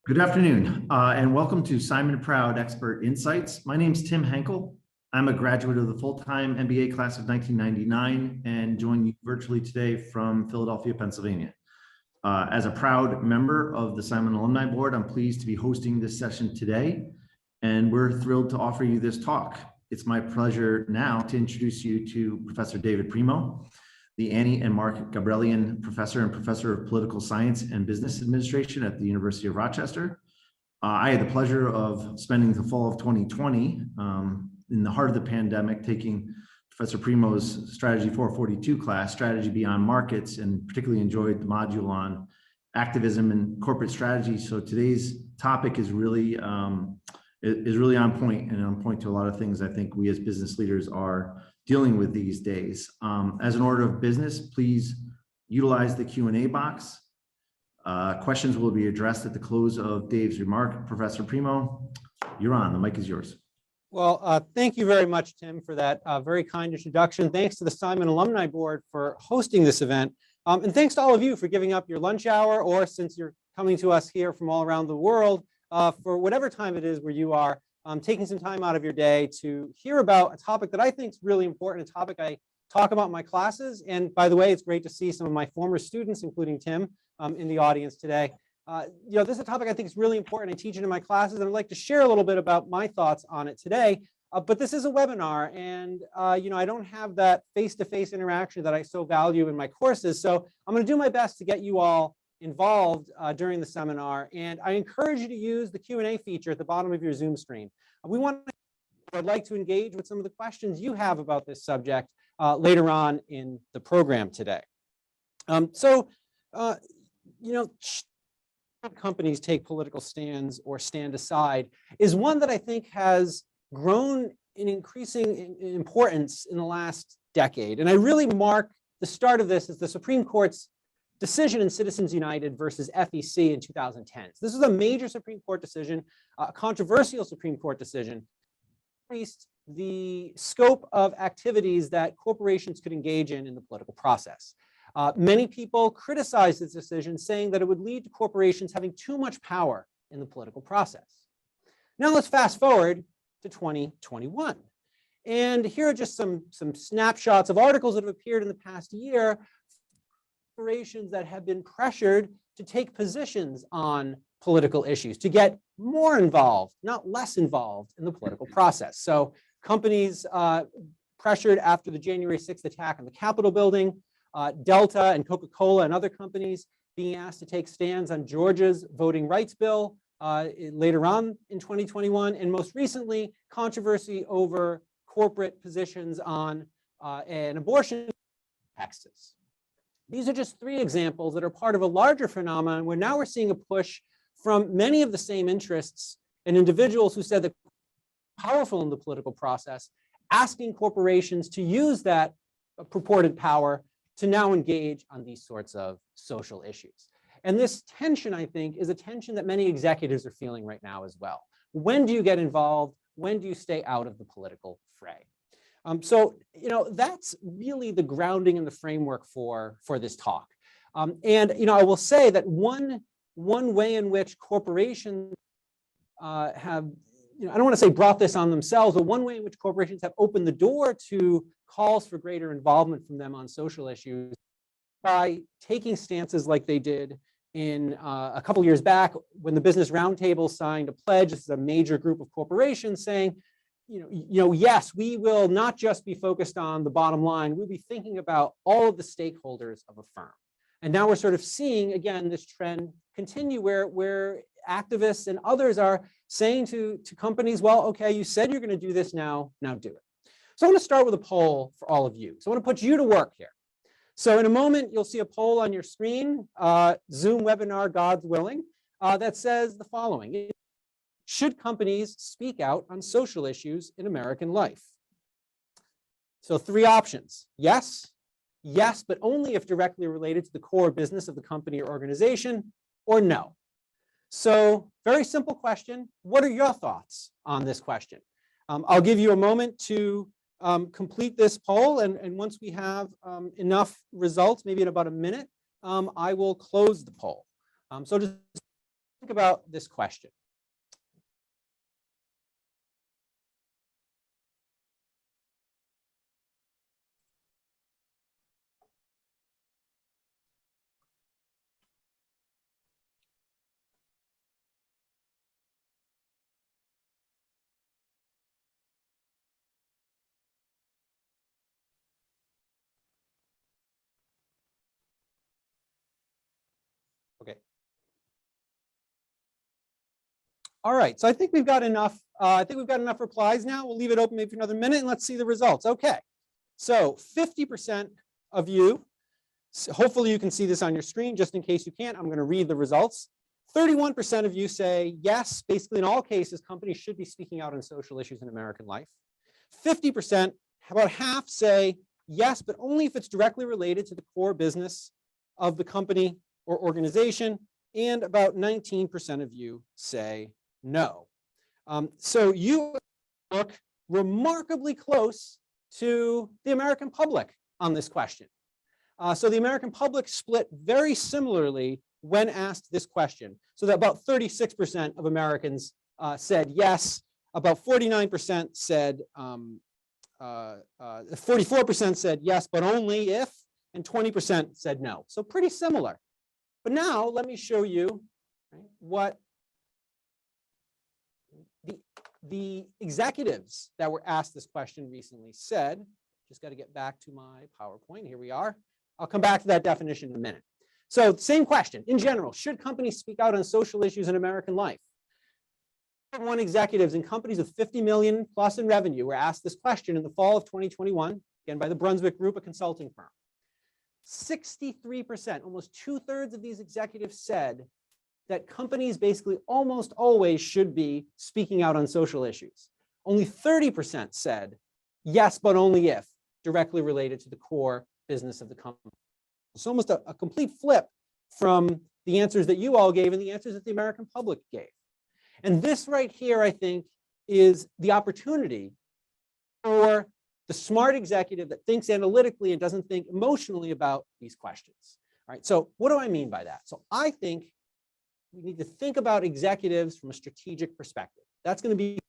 Good afternoon, and welcome to Simon Proud Expert Insights. My name is Tim Henkel. I'm a graduate of the full-time MBA class of 1999 and join you virtually today from Philadelphia, Pennsylvania. As a proud member of the Simon Alumni Board, I'm pleased to be hosting this session today, and we're thrilled to offer you this talk. It's my pleasure now to introduce you to Professor David Primo, the Annie and Mark Gabrielian Professor and Professor of Political Science and Business Administration at the University of Rochester. I had the pleasure of spending the fall of 2020 in the heart of the pandemic, taking Professor Primo's Strategy 442 class, Strategy Beyond Markets, and particularly enjoyed the module on activism and corporate strategy. So today's topic is really on point, and on point to a lot of things I think we as business leaders are dealing with these days. As an order of business, please utilize the Q&A box. Questions will be addressed at the close of Dave's remark. Professor Primo, you're on. The mic is yours. Well, thank you very much, Tim, for that very kind introduction. Thanks to the Simon Alumni Board for hosting this event. And thanks to all of you for giving up your lunch hour, or since you're coming to us here from all around the world, for whatever time it is where you are, taking some time out of your day to hear about a topic that I think is really important, a topic I talk about in my classes. And by the way, it's great to see some of my former students, including Tim, in the audience today. This is a topic I think is really important. I teach it in my classes, and I'd like to share a little bit about my thoughts on it today. But this is a webinar, and I don't have that face-to-face interaction that I so value in my courses. So I'm going to do my best to get you all involved during the seminar, and I encourage you to use the Q&A feature at the bottom of your Zoom screen. I'd like to engage with some of the questions you have about this subject later on in the program today. Companies take political stands or stand aside is one that I think has grown in increasing importance in the last decade. And I really mark the start of this as the Supreme Court's decision in Citizens United versus FEC in 2010. So this is a major Supreme Court decision, a controversial Supreme Court decision, increased the scope of activities that corporations could engage in the political process. Many people criticized this decision, saying that it would lead to corporations having too much power in the political process. Now let's fast forward to 2021. And here are just some snapshots of articles that have appeared in the past year, corporations that have been pressured to take positions on political issues, to get more involved, not less involved in the political process. So companies pressured after the January 6th attack on the Capitol building, Delta and Coca-Cola and other companies being asked to take stands on Georgia's voting rights bill later on in 2021, and most recently, controversy over corporate positions on an abortion in Texas. These are just three examples that are part of a larger phenomenon where now we're seeing a push from many of the same interests and individuals who said that powerful in the political process, asking corporations to use that purported power to now engage on these sorts of social issues. And this tension, I think, is a tension that many executives are feeling right now as well. When do you get involved? When do you stay out of the political fray? That's really the grounding and the framework for this talk. I will say that one way in which corporations have, I don't want to say brought this on themselves, but one way in which corporations have opened the door to calls for greater involvement from them on social issues by taking stances like they did in a couple years back when the Business Roundtable signed a pledge. This is a major group of corporations saying, yes, we will not just be focused on the bottom line. We'll be thinking about all of the stakeholders of a firm. And now we're sort of seeing, again, this trend continue where activists and others are saying to companies, well, okay, you said you're going to do this now do it. So I want to start with a poll for all of you. So I want to put you to work here. So in a moment, you'll see a poll on your screen, Zoom webinar, God's willing, that says the following. Should companies speak out on social issues in American life? So three options. Yes, yes, but only if directly related to the core business of the company or organization, or no. So very simple question. What are your thoughts on this question? I'll give you a moment to complete this poll, and once we have enough results, maybe in about a minute, I will close the poll. So just think about this question. Okay. All right, so I think we've got enough. I think we've got enough replies now. We'll leave it open maybe for another minute and let's see the results. Okay, so 50% of you, so hopefully you can see this on your screen. Just in case you can't, I'm going to read the results. 31% of you say yes, basically in all cases, companies should be speaking out on social issues in American life. 50%, about half say yes, but only if it's directly related to the core business of the company or organization. And about 19% of you say no. So you look remarkably close to the American public on this question. So the American public split very similarly when asked this question. So that about 36% of Americans said yes, about 49% said, 44% said yes, but only if, and 20% said no. So pretty similar. But now let me show you what the executives that were asked this question recently said. Just got to get back to my PowerPoint. Here we are. I'll come back to that definition in a minute. So same question. In general, should companies speak out on social issues in American life? One executives in companies with 50 million plus in revenue were asked this question in the fall of 2021, again by the Brunswick Group, a consulting firm. 63%, almost 2/3 of these executives said that companies basically almost always should be speaking out on social issues. Only 30% said yes, but only if directly related to the core business of the company. It's almost a complete flip from the answers that you all gave and the answers that the American public gave. And this right here, I think, is the opportunity for the smart executive that thinks analytically and doesn't think emotionally about these questions. All right, so what do I mean by that? So I think we need to think about executives from a strategic perspective. That's going to be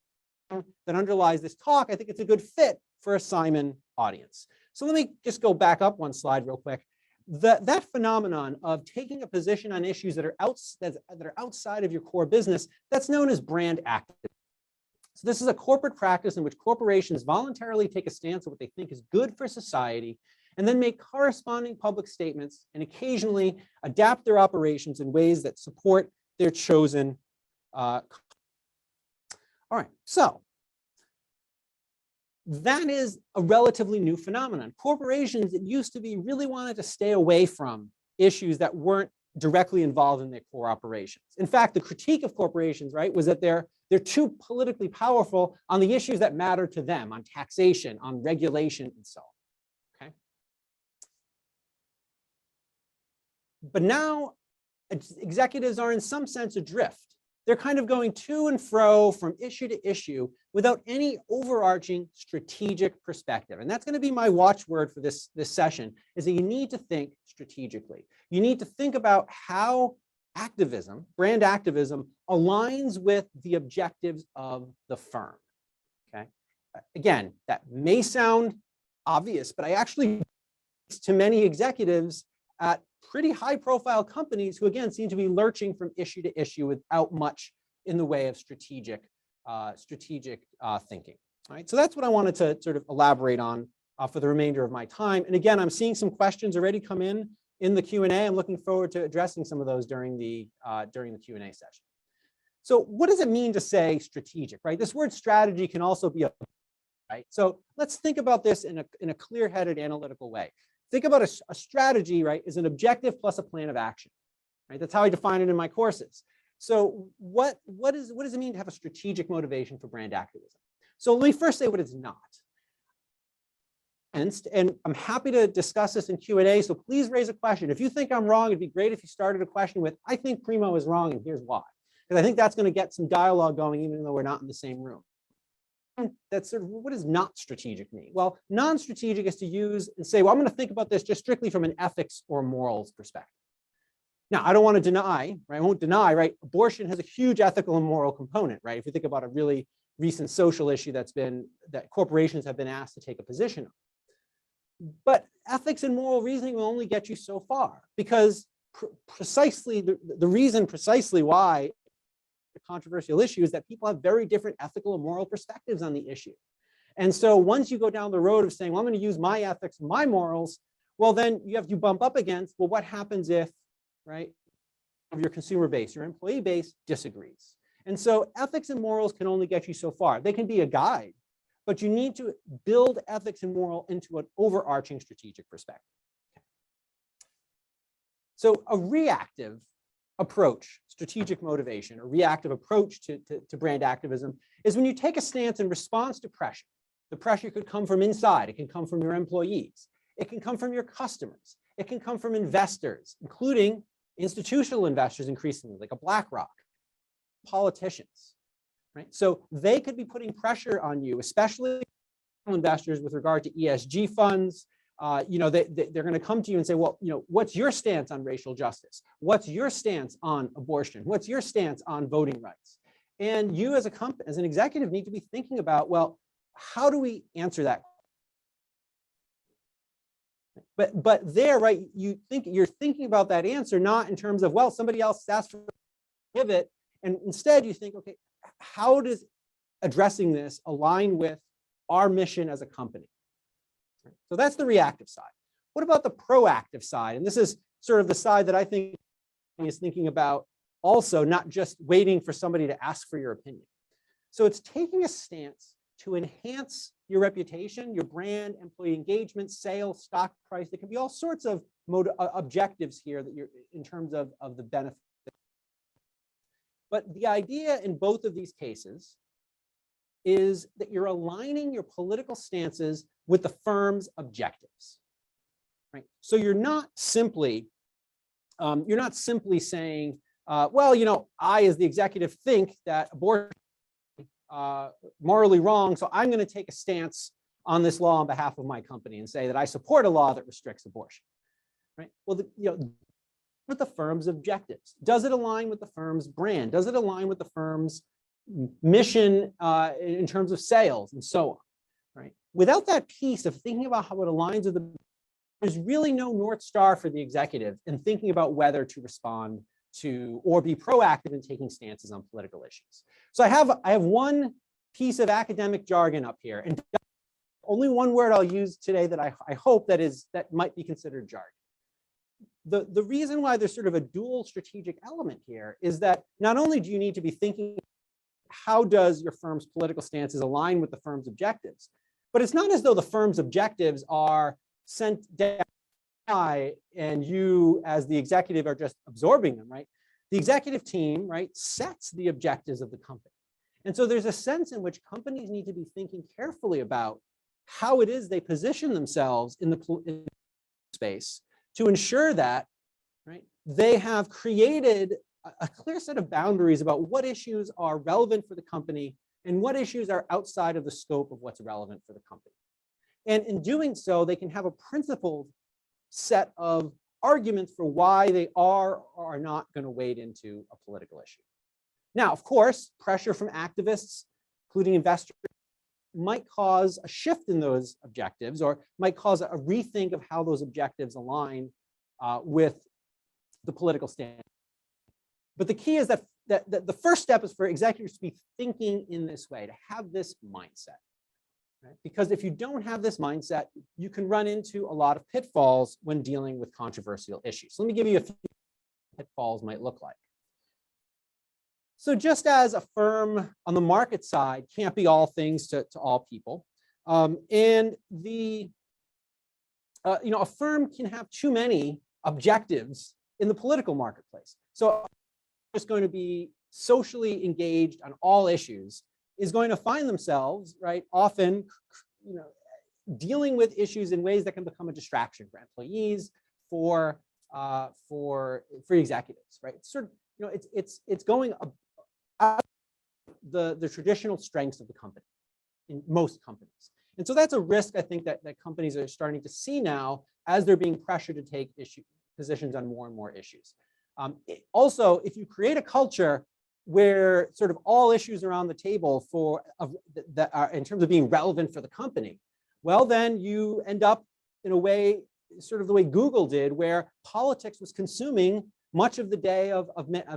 that underlies this talk. I think it's a good fit for a Simon audience. So let me just go back up one slide real quick. That phenomenon of taking a position on issues that are outside of your core business, that's known as brand activism. So this is a corporate practice in which corporations voluntarily take a stance on what they think is good for society and then make corresponding public statements and occasionally adapt their operations in ways that support their chosen. All right, so that is a relatively new phenomenon. Corporations that used to be really wanted to stay away from issues that weren't directly involved in their core operations. In fact, the critique of corporations, right, was that they're too politically powerful on the issues that matter to them, on taxation, on regulation, and so on. Okay. But now executives are in some sense adrift. They're kind of going to and fro from issue to issue without any overarching strategic perspective. And that's going to be my watchword for this session, is that you need to think strategically. You need to think about how activism, brand activism, aligns with the objectives of the firm. Okay. Again, that may sound obvious, but I actually to many executives at pretty high profile companies who again seem to be lurching from issue to issue without much in the way of strategic thinking. All right, so that's what I wanted to sort of elaborate on for the remainder of my time. And again, I'm seeing some questions already come in the Q&A. I'm looking forward to addressing some of those during the Q&A session. So what does it mean to say strategic, right? This word strategy can also be a, right? So let's think about this in a clear-headed analytical way. Think about a strategy, right, is an objective plus a plan of action, right? That's how I define it in my courses. So what does it mean to have a strategic motivation for brand activism? So let me first say what it's not. And I'm happy to discuss this in Q&A, so please raise a question. If you think I'm wrong, it'd be great if you started a question with, I think Primo is wrong and here's why. Because I think that's going to get some dialogue going even though we're not in the same room. That's sort of, what does not strategic mean? Well, non-strategic is to use and say, well, I'm going to think about this just strictly from an ethics or morals perspective. Now, I don't want to deny, right? I won't deny, right? Abortion has a huge ethical and moral component, right? If you think about a really recent social issue that corporations have been asked to take a position on. But ethics and moral reasoning will only get you so far, because precisely the reason why the controversial issue is that people have very different ethical and moral perspectives on the issue. And so once you go down the road of saying, well, I'm going to use my ethics, my morals, well, then you bump up against, well, what happens if, right, your consumer base, your employee base disagrees? And so ethics and morals can only get you so far. They can be a guide, but you need to build ethics and moral into an overarching strategic perspective. So a reactive approach, strategic motivation, a reactive approach to brand activism is when you take a stance in response to pressure. The pressure could come from inside. It can come from your employees. It can come from your customers. It can come from investors, including institutional investors increasingly, like a BlackRock, politicians, right? So they could be putting pressure on you, especially investors with regard to ESG funds. They're going to come to you and say, well, what's your stance on racial justice? What's your stance on abortion? What's your stance on voting rights? And you as an executive need to be thinking about, well, how do we answer that? But there, right, you're thinking about that answer not in terms of, well, somebody else asked for a pivot, and instead you think, okay, how does addressing this align with our mission as a company? So that's the reactive side. What about the proactive side? And this is sort of the side that I think is thinking about also, not just waiting for somebody to ask for your opinion. So it's taking a stance to enhance your reputation, your brand, employee engagement, sales, stock price. There can be all sorts of objectives here that you're in terms of the benefit. But the idea in both of these cases is that you're aligning your political stances with the firm's objectives, right? So you're not simply saying, well, I as the executive think that abortion morally wrong, so I'm going to take a stance on this law on behalf of my company and say that I support a law that restricts abortion, right? Well, with the firm's objectives, does it align with the firm's brand? Does it align with the firm's mission in terms of sales and so on, right? Without that piece of thinking about how it aligns with there's really no North Star for the executive in thinking about whether to respond to or be proactive in taking stances on political issues. So I have one piece of academic jargon up here, and only one word I'll use today that I hope that might be considered jargon. The reason why there's sort of a dual strategic element here is that not only do you need to be thinking how does your firm's political stances align with the firm's objectives, but it's not as though the firm's objectives are sent down and you as the executive are just absorbing them, right? The executive team, right, sets the objectives of the company. And so there's a sense in which companies need to be thinking carefully about how it is they position themselves in the space to ensure that, right, they have created a clear set of boundaries about what issues are relevant for the company and what issues are outside of the scope of what's relevant for the company. And in doing so, they can have a principled set of arguments for why they are or are not going to wade into a political issue. Now, of course, pressure from activists, including investors, might cause a shift in those objectives or might cause a rethink of how those objectives align with the political stance. But the key is that the first step is for executives to be thinking in this way, to have this mindset. Right? Because if you don't have this mindset, you can run into a lot of pitfalls when dealing with controversial issues. So let me give you a few pitfalls might look like. So just as a firm on the market side can't be all things to all people, and a firm can have too many objectives in the political marketplace. So just going to be socially engaged on all issues is going to find themselves, right, often, dealing with issues in ways that can become a distraction for employees, for executives, right? It's sort of, it's going out the traditional strengths of the company in most companies. And so that's a risk I think that companies are starting to see now as they're being pressured to take positions on more and more issues. Also, if you create a culture where sort of all issues are on the table that are in terms of being relevant for the company, well, then you end up in a way, sort of the way Google did, where politics was consuming much of the day of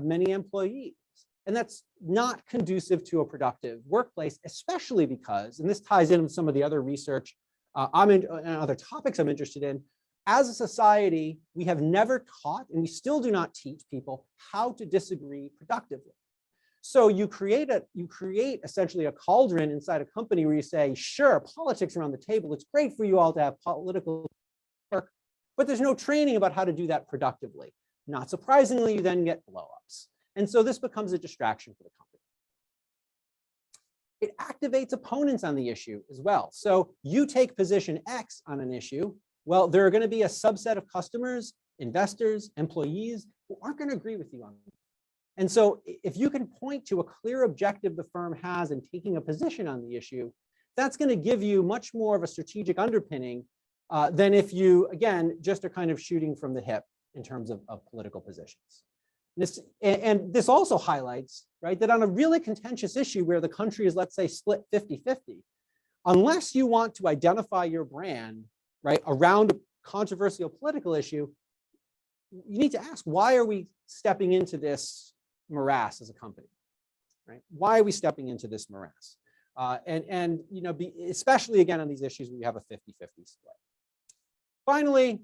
many employees. And that's not conducive to a productive workplace, especially because, and this ties in with some of the other research and other topics I'm interested in, as a society, we have never taught, and we still do not teach people how to disagree productively. So you create essentially a cauldron inside a company where you say, sure, politics are on the table. It's great for you all to have political work, but there's no training about how to do that productively. Not surprisingly, you then get blowups. And so this becomes a distraction for the company. It activates opponents on the issue as well. So you take position X on an issue. Well, there are going to be a subset of customers, investors, employees who aren't going to agree with you on it. And so if you can point to a clear objective the firm has in taking a position on the issue, that's going to give you much more of a strategic underpinning than if you, again, just are kind of shooting from the hip in terms of political positions. This also highlights, right, that on a really contentious issue where the country is, let's say, split 50-50, unless you want to identify your brand, right, around a controversial political issue, you need to ask, why are we stepping into this morass as a company, right? Why are we stepping into this morass? And you know, especially again on these issues where you have a 50-50 split. Finally,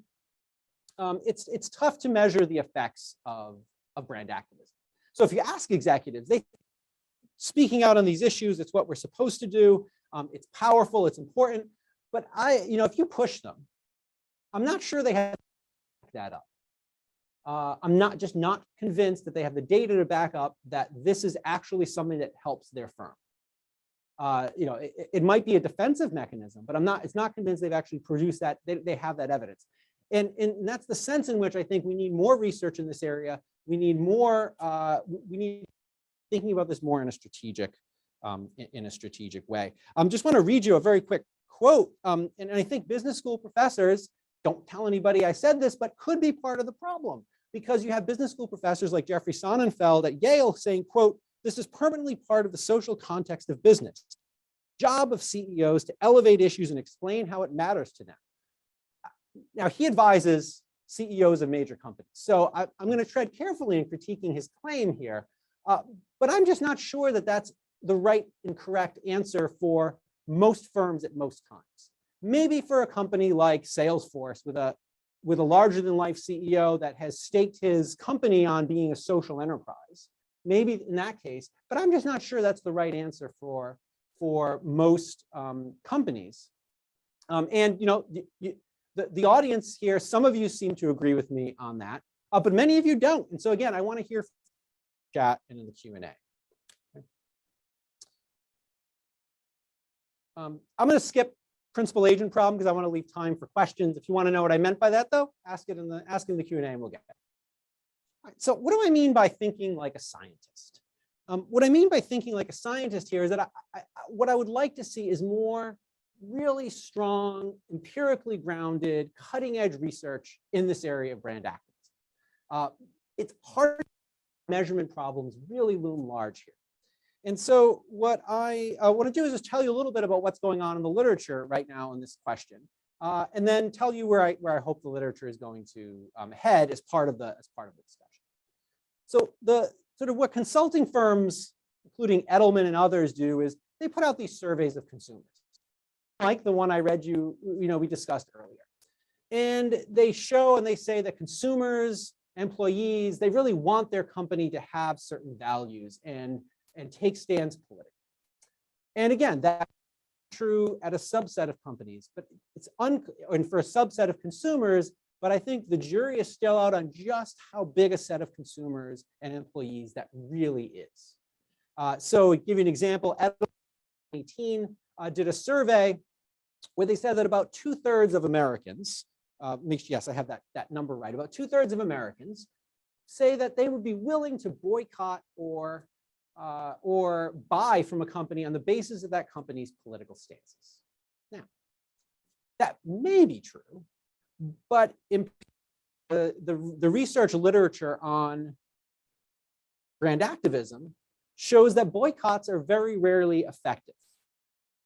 it's tough to measure the effects of brand activism. So if you ask executives, they speaking out on these issues, it's what we're supposed to do. It's powerful, it's important. But if you push them, I'm not sure they have that up. I'm not convinced that they have the data to back up that this is actually something that helps their firm. It might be a defensive mechanism, but it's not convinced they've actually produced that. They have that evidence. And that's the sense in which I think we need more research in this area. We need more, we need thinking about this more in a strategic way. Just want to read you a very quick quote. And I think business school professors, don't tell anybody I said this, but could be part of the problem, because you have business school professors like Jeffrey Sonnenfeld at Yale saying, quote, "This is permanently part of the social context of business. Job of CEOs to elevate issues and explain how it matters to them." Now, he advises CEOs of major companies. So I'm going to tread carefully in critiquing his claim here, but I'm just not sure that that's the right and correct answer for most firms at most times. Maybe for a company like Salesforce with a larger than life CEO that has staked his company on being a social enterprise, maybe in that case, but I'm just not sure that's the right answer for most companies. The audience here, some of you seem to agree with me on that, but many of you don't. And so again, I want to hear from the chat and in the Q&A. I'm going to skip principal agent problem because I want to leave time for questions. If you want to know what I meant by that, though, ask in the Q&A and we'll get it. All right, so what do I mean by thinking like a scientist? What I mean by thinking like a scientist here is that what I would like to see is more really strong, empirically grounded, cutting edge research in this area of brand activism. It's hard. Measurement problems really loom large here. And so what I want to do is just tell you a little bit about what's going on in the literature right now on this question, and then tell you where I hope the literature is going to head as part of the discussion. So the sort of what consulting firms, including Edelman and others, do is they put out these surveys of consumers, like the one I read we discussed earlier, and they show and they say that consumers, employees, they really want their company to have certain values and take stands politically. And again, that's true at a subset of companies, but and for a subset of consumers, but I think the jury is still out on just how big a set of consumers and employees that really is. So to give you an example, Edelman 2018 did a survey where they said that about 2/3 of Americans, yes, I have that number right, about 2/3 of Americans say that they would be willing to boycott or buy from a company on the basis of that company's political stances. Now, that may be true, but the research literature on brand activism shows that boycotts are very rarely effective.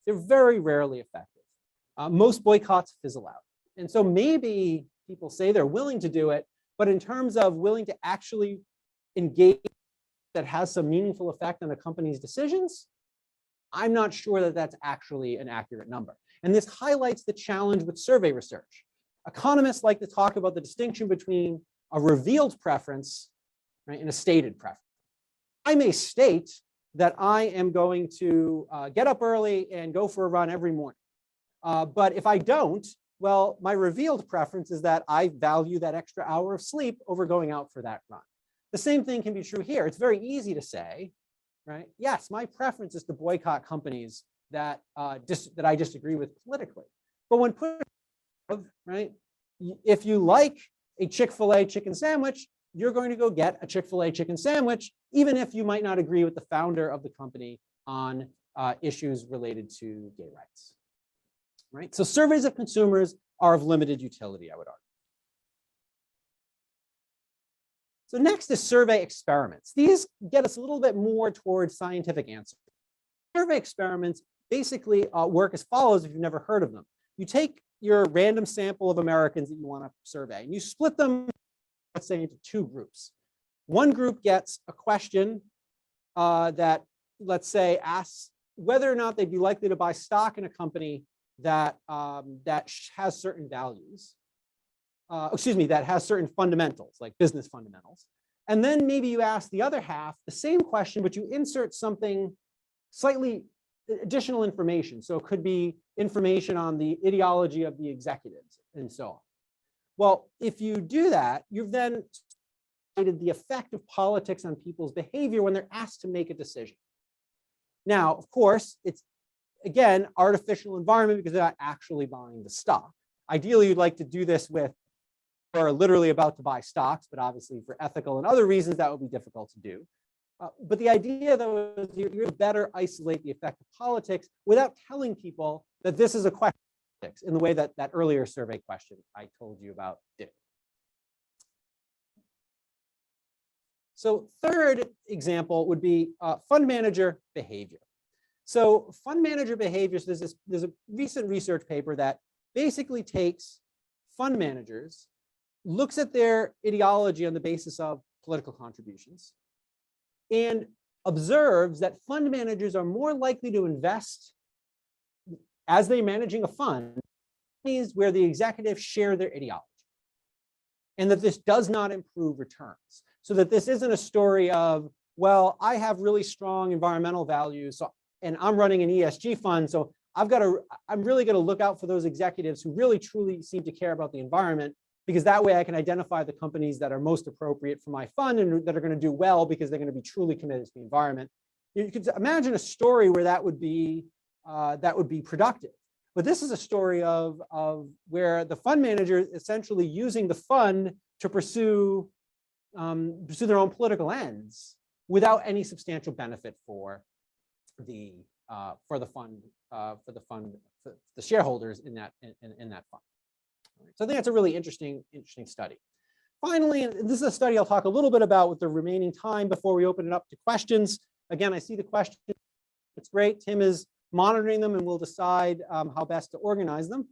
They're very rarely effective. Most boycotts fizzle out. And so maybe people say they're willing to do it, but in terms of willing to actually engage that has some meaningful effect on a company's decisions, I'm not sure that that's actually an accurate number. And this highlights the challenge with survey research. Economists like to talk about the distinction between a revealed preference, right, and a stated preference. I may state that I am going to get up early and go for a run every morning. But if I don't, well, my revealed preference is that I value that extra hour of sleep over going out for that run. The same thing can be true here. It's very easy to say, right? Yes, my preference is to boycott companies that that I disagree with politically. But when put, right, if you like a Chick-fil-A chicken sandwich, you're going to go get a Chick-fil-A chicken sandwich, even if you might not agree with the founder of the company on issues related to gay rights. Right? So surveys of consumers are of limited utility, I would argue. So next is survey experiments. These get us a little bit more towards scientific answers. Survey experiments basically work as follows if you've never heard of them. You take your random sample of Americans that you want to survey, and you split them, let's say, into two groups. One group gets a question that, let's say, asks whether or not they'd be likely to buy stock in a company that has certain values, that has certain fundamentals, like business fundamentals. And then maybe you ask the other half the same question, but you insert something slightly additional information. So it could be information on the ideology of the executives and so on. Well, if you do that, you've then stated the effect of politics on people's behavior when they're asked to make a decision. Now, of course, it's, again, artificial environment because they're not actually buying the stock. Ideally, you'd like to do this with who are literally about to buy stocks, but obviously for ethical and other reasons, that would be difficult to do. But the idea, though, is you're better isolate the effect of politics without telling people that this is a question of politics in the way that that earlier survey question I told you about did. So third example would be fund manager behavior. So fund manager behavior, so there's a recent research paper that basically takes fund managers, looks at their ideology on the basis of political contributions, and observes that fund managers are more likely to invest as they're managing a fund where the executives share their ideology, and that this does not improve returns. So that this isn't a story of, well, I have really strong environmental values, and I'm running an ESG fund, so I'm really going to look out for those executives who really truly seem to care about the environment, because that way I can identify the companies that are most appropriate for my fund and that are going to do well because they're going to be truly committed to the environment. You could imagine a story where that would be productive. But this is a story of where the fund manager is essentially using the fund to pursue their own political ends without any substantial benefit for the shareholders in that fund. So I think that's a really interesting study. Finally, and this is a study I'll talk a little bit about with the remaining time before we open it up to questions. Again, I see the question. It's great. Tim is monitoring them, and we'll decide how best to organize them.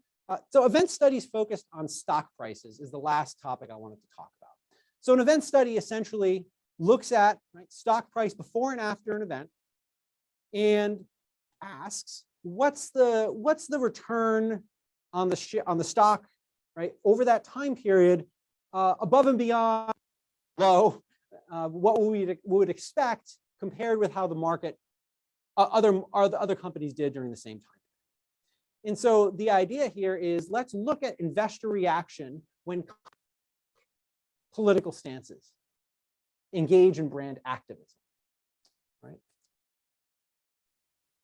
So event studies focused on stock prices is the last topic I wanted to talk about. So an event study essentially looks at stock price before and after an event and asks, what's the return on the stock, right, over that time period, above and beyond what we would expect compared with how the market other companies did during the same time. And so the idea here is, let's look at investor reaction when political stances engage in brand activism. Right?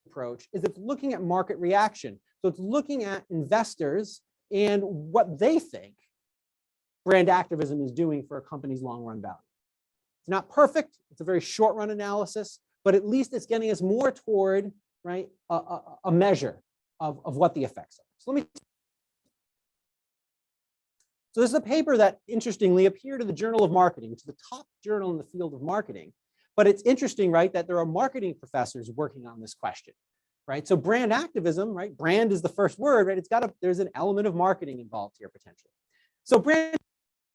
Approach is it's looking at market reaction. So it's looking at investors and what they think brand activism is doing for a company's long-run value. It's not perfect. It's a very short-run analysis, but at least it's getting us more toward a measure of what the effects are. So let me. So this is a paper that interestingly appeared in the Journal of Marketing, which is the top journal in the field of marketing. But it's interesting, right, that there are marketing professors working on this question, right? So brand activism, right? Brand is the first word, right? There's an element of marketing involved here potentially. So brand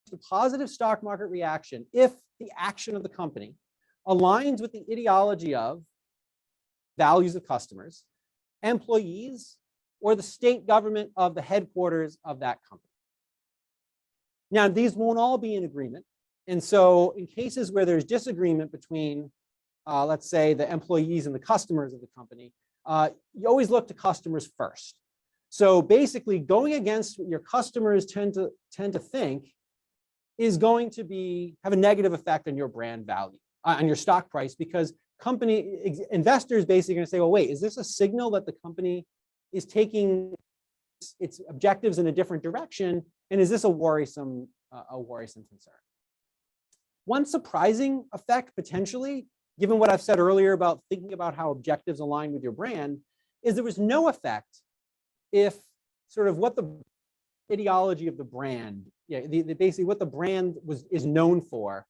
is a positive stock market reaction if the action of the company aligns with the ideology of values of customers, employees, or the state government of the headquarters of that company. Now, these won't all be in agreement. And so in cases where there's disagreement between, let's say, the employees and the customers of the company, you always look to customers first. So basically going against what your customers tend to think is going to have a negative effect on your brand value, on your stock price, because investors basically going to say, well, wait, is this a signal that the company is taking its objectives in a different direction? And is this a worrisome concern? One surprising effect, potentially, given what I've said earlier about thinking about how objectives align with your brand, is there was no effect if sort of what the ideology of the brand, basically what the brand is known for,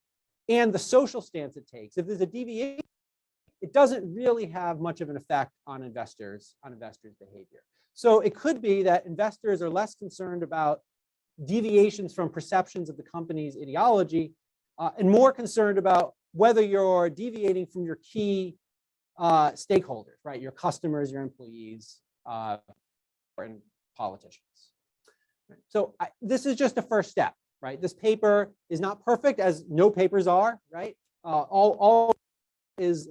and the social stance it takes. If there's a deviation, it doesn't really have much of an effect on investors' behavior. So it could be that investors are less concerned about deviations from perceptions of the company's ideology and more concerned about whether you're deviating from your key stakeholders, right? Your customers, your employees, and politicians. So this is just a first step, right? This paper is not perfect, as no papers are, right?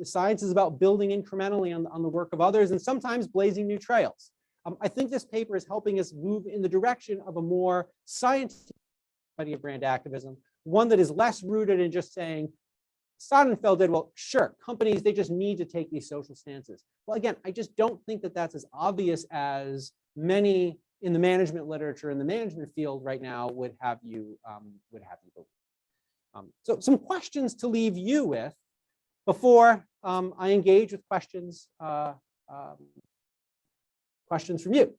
Science is about building incrementally on the work of others and sometimes blazing new trails. I think this paper is helping us move in the direction of a more scientific study of brand activism, one that is less rooted in just saying, Sonnenfeld did, well, sure, companies, they just need to take these social stances. Well, again, I just don't think that that's as obvious as many in the management literature, in the management field right now would have you believe. So some questions to leave you with before I engage with questions from you.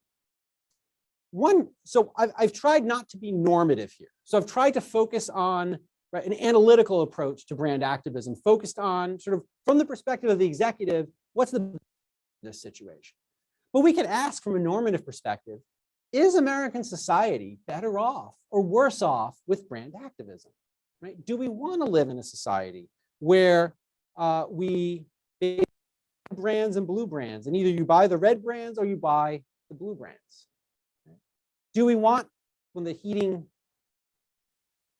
One, so I've tried not to be normative here. So I've tried to focus on an analytical approach to brand activism, focused on sort of from the perspective of the executive, what's this situation? But we could ask from a normative perspective, is American society better off or worse off with brand activism? Right? Do we want to live in a society where we brands and blue brands, and either you buy the red brands or you buy the blue brands? Do we want, when the heating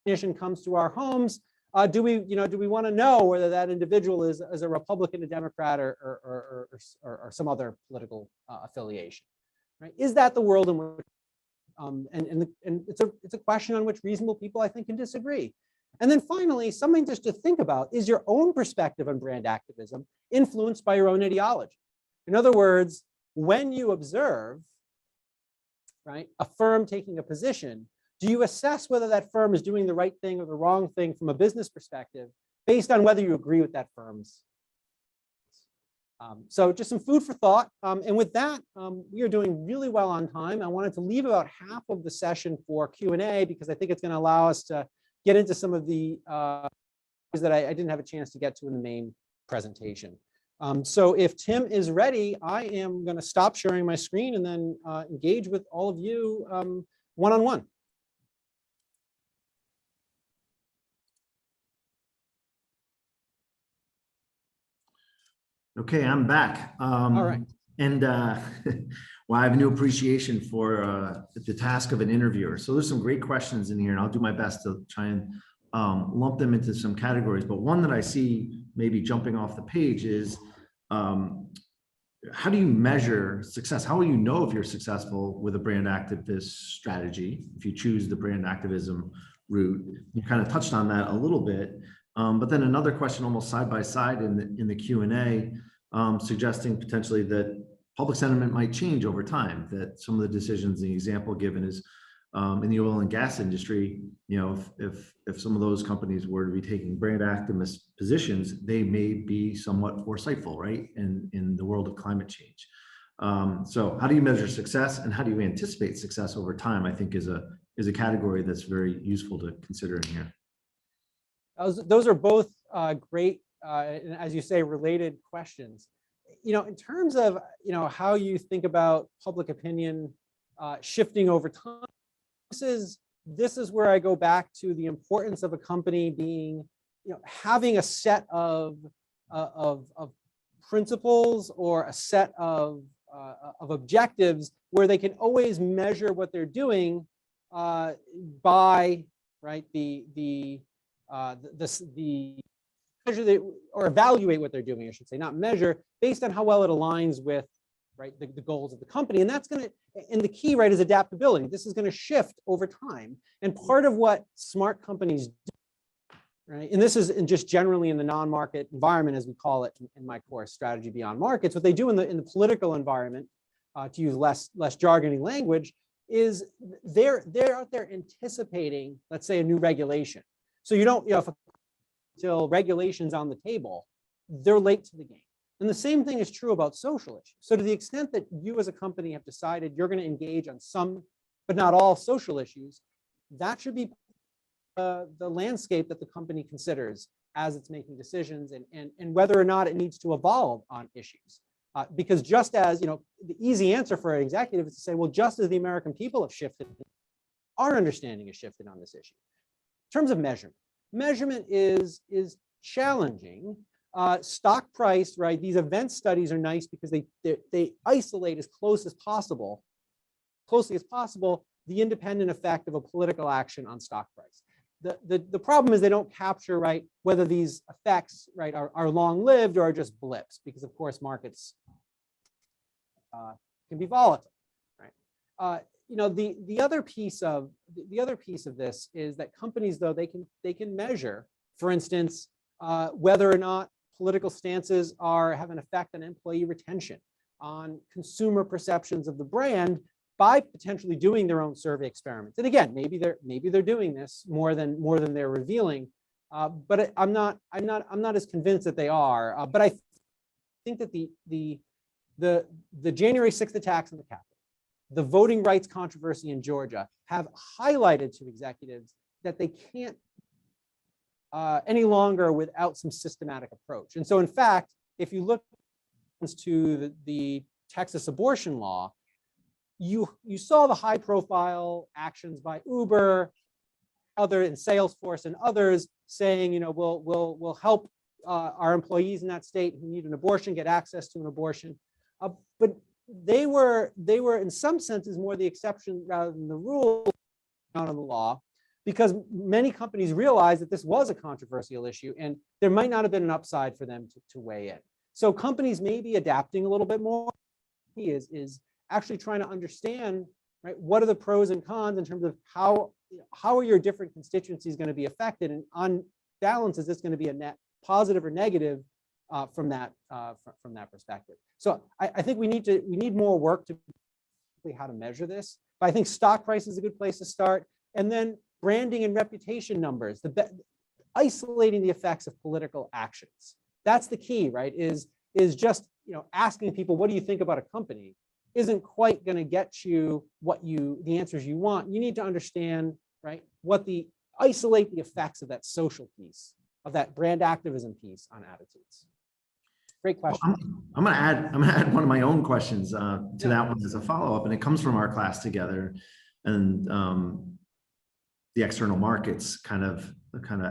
ignition comes to our homes, do we want to know whether that individual is a Republican, a Democrat, or some other political affiliation? Right? Is that the world in which? And it's a question on which reasonable people, I think, can disagree. And then finally, something just to think about is your own perspective on brand activism influenced by your own ideology. In other words, when you observe, right, a firm taking a position, do you assess whether that firm is doing the right thing or the wrong thing from a business perspective based on whether you agree with that firm's? So just some food for thought. And with that, we are doing really well on time. I wanted to leave about half of the session for Q&A because I think it's going to allow us to get into some of the that I didn't have a chance to get to in the main presentation. So if Tim is ready, I am going to stop sharing my screen and then engage with all of you one-on-one. Okay, I'm back. All right. And well, I have a new appreciation for the task of an interviewer. So there's some great questions in here, and I'll do my best to try and lump them into some categories. But one that I see maybe jumping off the page is, how do you measure success? How will you know if you're successful with a brand activist strategy, if you choose the brand activism route? You kind of touched on that a little bit. But then another question almost side by side in the Q&A, suggesting potentially that public sentiment might change over time, that some of the decisions, the example given is in the oil and gas industry, you know, if some of those companies were to be taking brand activist positions, they may be somewhat foresightful, right, in the world of climate change. So how do you measure success and how do you anticipate success over time, I think is a is a category that's very useful to consider in here. Those are both great, and as you say, related questions. In terms of, how you think about public opinion shifting over time, this is where I go back to the importance of a company being, having a set of principles or a set of objectives where they can always measure what they're doing by, right, the measure or evaluate what they're doing, I should say, not measure, based on how well it aligns with, right, the goals of the company. And that's and the key, right, is adaptability. This is going to shift over time. And part of what smart companies do, right, and this is just generally in the non-market environment, as we call it in my course, Strategy Beyond Markets, what they do in the political environment, to use less jargony language, is they're out there anticipating, let's say, a new regulation. So you don't, until regulations on the table, they're late to the game. And the same thing is true about social issues. So to the extent that you as a company have decided you're going to engage on some, but not all, social issues, that should be the landscape that the company considers as it's making decisions, and whether or not it needs to evolve on issues. Because just as, the easy answer for an executive is to say, well, just as the American people have shifted, our understanding has shifted on this issue. In terms of measurement is challenging. Stock price, right? These event studies are nice because they isolate as closely as possible, the independent effect of a political action on stock price. The problem is they don't capture, right, whether these effects, right, are long-lived or are just blips, because of course markets can be volatile, right? The other piece of this is that companies, though, they can measure, for instance, whether or not political stances have an effect on employee retention, on consumer perceptions of the brand, by potentially doing their own survey experiments. And again, maybe they're doing this more than they're revealing, but I'm not as convinced that they are. But I think that the January 6th attacks on the Capitol, the voting rights controversy in Georgia, have highlighted to executives that they can't any longer without some systematic approach. And so, in fact, if you look to the Texas abortion law, you saw the high-profile actions by Uber, and Salesforce and others saying, we'll help our employees in that state who need an abortion get access to an abortion. But they were in some senses more the exception rather than the rule out of the law, because many companies realized that this was a controversial issue and there might not have been an upside for them to weigh in. So companies may be adapting a little bit more. Is actually trying to understand, right, what are the pros and cons in terms of how are your different constituencies going to be affected, and on balance, is this going to be a net positive or negative from that perspective? So I think we need more work to how to measure this. But I think stock price is a good place to start, and then branding and reputation numbers, isolating the effects of political actions. That's the key, right? Is just asking people, what do you think about a company, isn't quite going to get you the answers you want. You need to understand, right, isolate the effects of that social piece, of that brand activism piece on attitudes. Great question. I'm gonna add one of my own questions to that one as a follow-up, and it comes from our class together, and the external markets kind of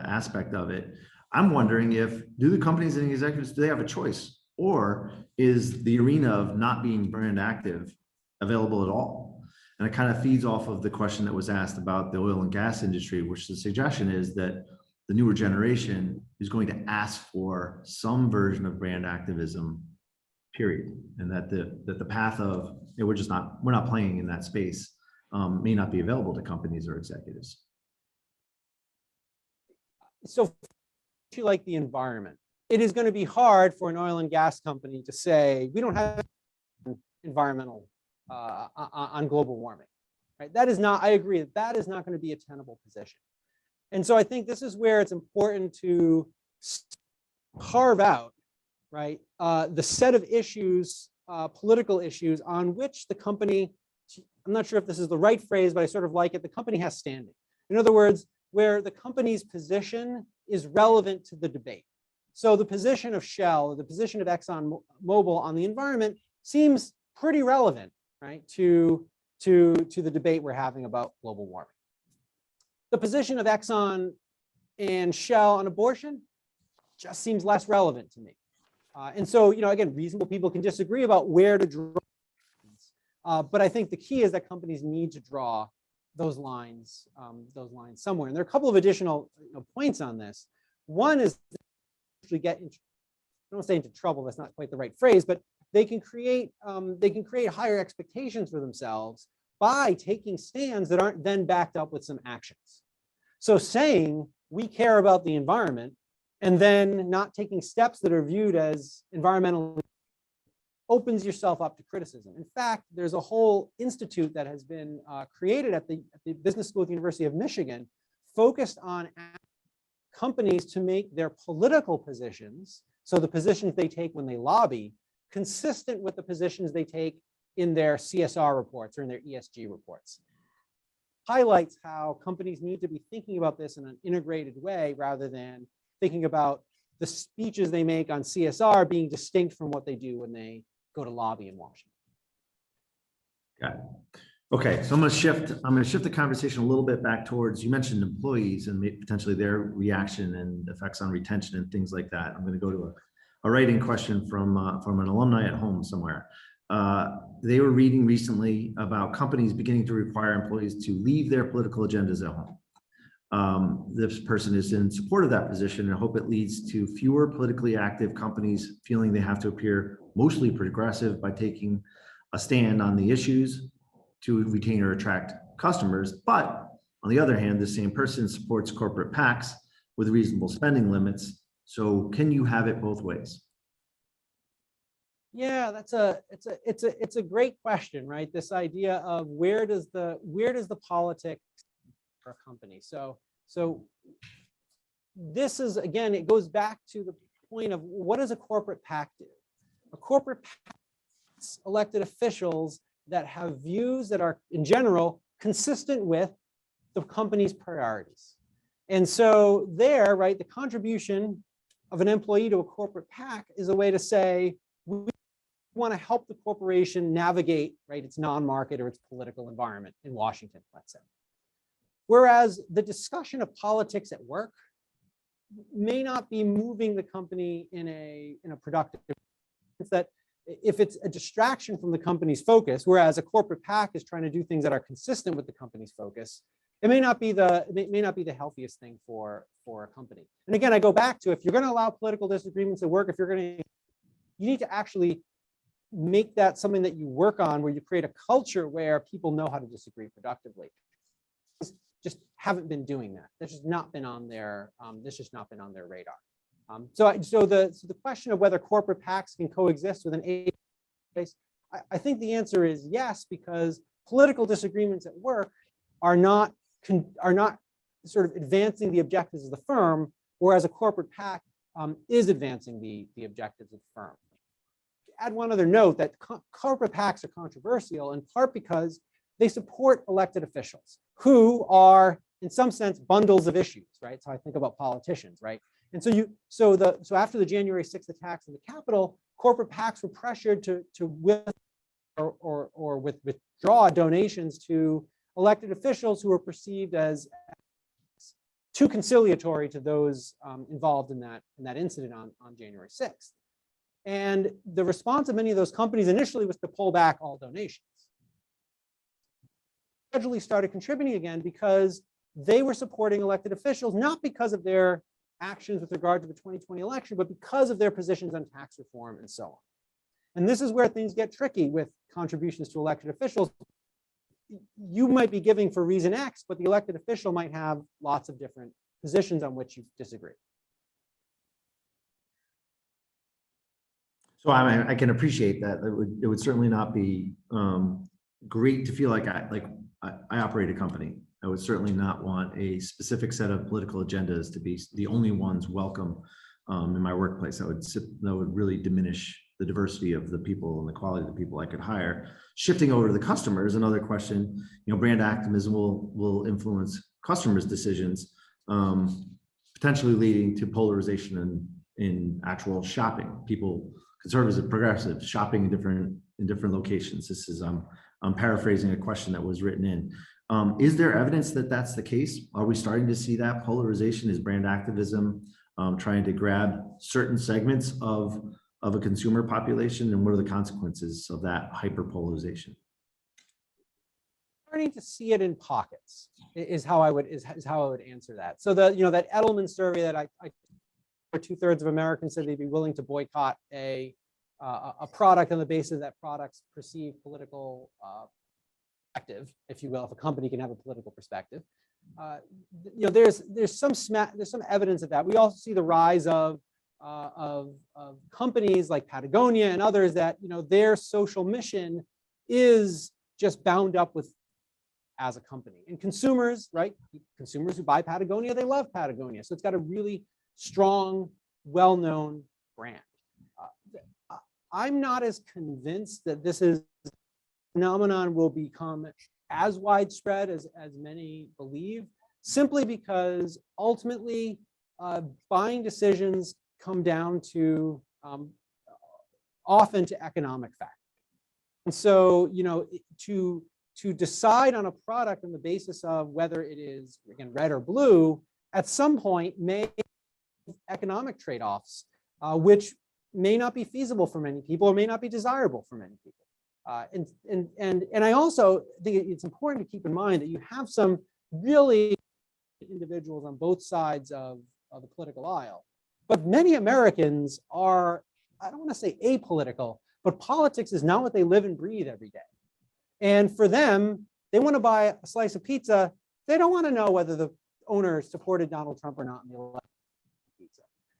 aspect of it. I'm wondering do the companies and the executives, do they have a choice? Or is the arena of not being brand active available at all? And it kind of feeds off of the question that was asked about the oil and gas industry, which the suggestion is that the newer generation is going to ask for some version of brand activism, period. And that the path of we're not playing in that space may not be available to companies or executives. So if you like the environment, it is going to be hard for an oil and gas company to say, we don't have environmental on global warming, right? That is not, I agree that is not going to be a tenable position. And so I think this is where it's important to carve out, right, the set of issues, political issues on which the company I'm not sure if this is the right phrase, but I sort of like it, the company has standing. In other words, where the company's position is relevant to the debate. So the position of Shell, or the position of ExxonMobil on the environment seems pretty relevant, right, to the debate we're having about global warming. The position of Exxon and Shell on abortion just seems less relevant to me. And so, again, reasonable people can disagree about where to draw. But I think the key is that companies need to draw those lines somewhere. And there are a couple of additional points on this. One is actually get into, I don't say into trouble, that's not quite the right phrase, but they can create higher expectations for themselves by taking stands that aren't then backed up with some actions. So saying we care about the environment and then not taking steps that are viewed as environmentally opens yourself up to criticism. In fact, there's a whole institute that has been created at the Business School at the University of Michigan focused on companies to make their political positions, so the positions they take when they lobby, consistent with the positions they take in their CSR reports or in their ESG reports. Highlights how companies need to be thinking about this in an integrated way rather than thinking about the speeches they make on CSR being distinct from what they do when they go to lobby in Washington. Got it. Okay, so I'm going to shift the conversation a little bit back towards, you mentioned employees and potentially their reaction and effects on retention and things like that. I'm going to go to a writing question from an alumni at home somewhere. They were reading recently about companies beginning to require employees to leave their political agendas at home. This person is in support of that position and hope it leads to fewer politically active companies feeling they have to appear mostly progressive by taking a stand on the issues to retain or attract customers. But on the other hand, the same person supports corporate PACs with reasonable spending limits. So can you have it both ways? Yeah, it's a great question, right? This idea of where does the politics for a company? So this is, again, it goes back to the point of what does a corporate PAC do? A corporate PAC elected officials that have views that are, in general, consistent with the company's priorities. And so there, right, the contribution of an employee to a corporate PAC is a way to say, we want to help the corporation navigate, right, its non-market or its political environment in Washington, let's say. Whereas the discussion of politics at work may not be moving the company in a productive way. It's that if it's a distraction from the company's focus, whereas a corporate PAC is trying to do things that are consistent with the company's focus, it may not be the healthiest thing for a company. And again, I go back to, if you're going to allow political disagreements at work, you need to actually make that something that you work on, where you create a culture where people know how to disagree productively. Just haven't been doing that. That's just not been on their radar. So the question of whether corporate PACs can coexist with an agency, I think the answer is yes, because political disagreements at work are not sort of advancing the objectives of the firm, whereas a corporate PAC is advancing the objectives of the firm. Add one other note that corporate PACs are controversial in part because they support elected officials who are, in some sense, bundles of issues, right? So I think about politicians, right? And so after the January 6th attacks on the Capitol, corporate PACs were pressured to withdraw donations to elected officials who were perceived as too conciliatory to those involved in that incident on January 6th. And the response of many of those companies initially was to pull back all donations. Gradually started contributing again because they were supporting elected officials, not because of their actions with regard to the 2020 election, but because of their positions on tax reform and so on. And this is where things get tricky with contributions to elected officials. You might be giving for reason X, but the elected official might have lots of different positions on which you disagree. So I can appreciate that. It would certainly not be great to feel like I operate a company. I would certainly not want a specific set of political agendas to be the only ones welcome in my workplace. That would really diminish the diversity of the people and the quality of the people I could hire. Shifting over to the customers, another question, brand activism will influence customers' decisions, potentially leading to polarization in actual shopping. People, conservatives and progressives, shopping in different locations. This is I'm paraphrasing a question that was written in. Is there evidence that that's the case? Are we starting to see that polarization? Is brand activism trying to grab certain segments of a consumer population, and what are the consequences of that hyperpolarization? Starting to see it in pockets is how I would answer that. So that Edelman survey that I 2/3 of Americans said they'd be willing to boycott a product on the basis that product's perceived political perspective, if you will, if a company can have a political perspective. There's some evidence of that. We also see the rise of companies like Patagonia and others that their social mission is just bound up with as a company. And consumers, right? Consumers who buy Patagonia, they love Patagonia. So it's got a really strong, well-known brand. I'm not as convinced that this phenomenon will become as widespread as many believe, simply because ultimately buying decisions come down to often to economic factors. And so, to decide on a product on the basis of whether it is, again, red or blue, at some point may have economic trade-offs, which may not be feasible for many people or may not be desirable for many people. And I also think it's important to keep in mind that you have some really individuals on both sides of the political aisle, but many Americans are, I don't want to say apolitical, but politics is not what they live and breathe every day. And for them, they want to buy a slice of pizza. They don't want to know whether the owner supported Donald Trump or not in the election.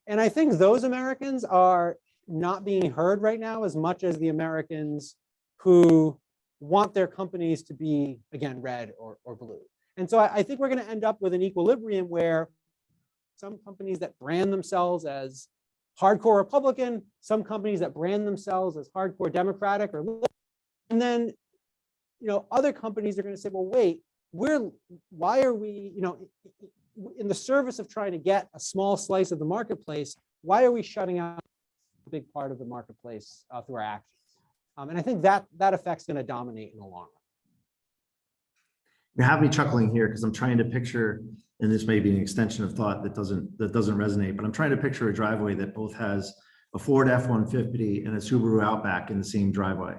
And I think those Americans are not being heard right now as much as the Americans who want their companies to be, again, red or blue. And so I think we're going to end up with an equilibrium where some companies that brand themselves as hardcore Republican, some companies that brand themselves as hardcore Democratic, and then other companies are going to say, well, wait, why are we, in the service of trying to get a small slice of the marketplace, why are we shutting out a big part of the marketplace through our actions? And I think that effect's going to dominate in the long run. You have me chuckling here because I'm trying to picture, and this may be an extension of thought that doesn't resonate, but I'm trying to picture a driveway that both has a Ford F-150 and a Subaru Outback in the same driveway,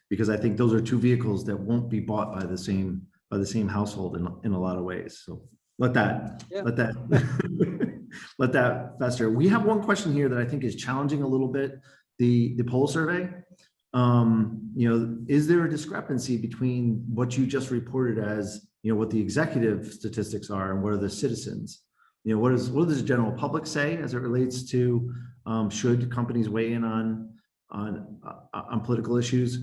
because I think those are two vehicles that won't be bought by the same household in a lot of ways. So let that let that fester. We have one question here that I think is challenging a little bit. The poll survey. Is there a discrepancy between what you just reported as, what the executive statistics are and what are the citizens? What does the general public say as it relates to should companies weigh in on political issues,